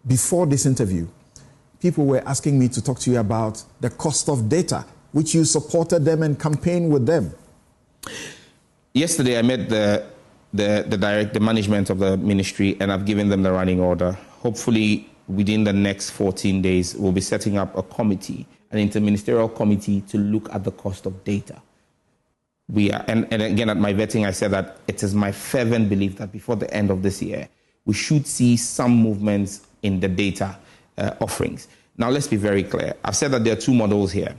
before this interview, people were asking me to talk to you about the cost of data, which you supported them and campaigned with them. Yesterday, I met the management of the ministry, and I've given them the running order. Hopefully, within the next 14 days, we'll be setting up a committee, an inter-ministerial committee, to look at the cost of data. And again, at my vetting, I said that it is my fervent belief that before the end of this year, we should see some movements in the data offerings. Now, let's be very clear. I've said that there are two models here.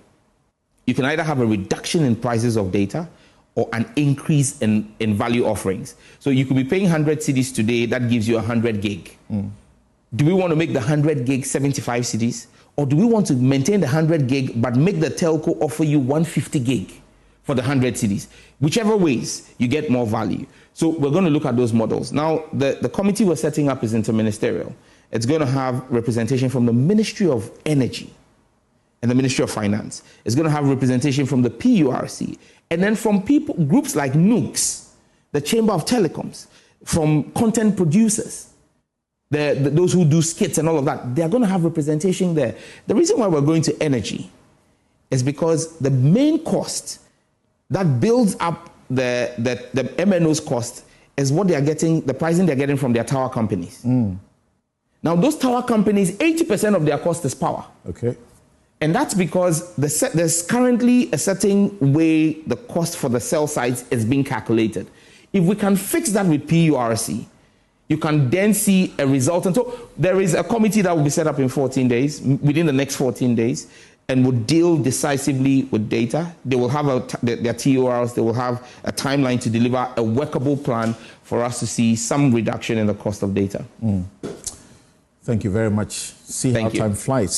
You can either have a reduction in prices of data or an increase in value offerings. So you could be paying 100 cedis today, that gives you 100 gig. Do we want to make the 100 gig 75 cedis? Or do we want to maintain the 100 gig but make the telco offer you 150 gig for the 100 cedis? Whichever ways, you get more value. So we're going to look at those models. Now, the committee we're setting up is interministerial. It's going to have representation from the Ministry of Energy and the Ministry of Finance. It's going to have representation from the PURC, and then from groups like NUCS, the Chamber of Telecoms, from content producers, those who do skits and all of that. They're going to have representation there. The reason why we're going to energy is because the main cost that builds up the MNO's cost is what they are getting, the pricing they're getting from their tower companies. Now, those tower companies, 80% of their cost is power. Okay. And that's because there's currently a certain way the cost for the cell sites is being calculated. If we can fix that with PURC, you can then see a result. And so there is a committee that will be set up in 14 days, within the next 14 days, and will deal decisively with data. They will have their TORs, they will have a timeline to deliver a workable plan for us to see some reduction in the cost of data. Thank you very much. See how time flies.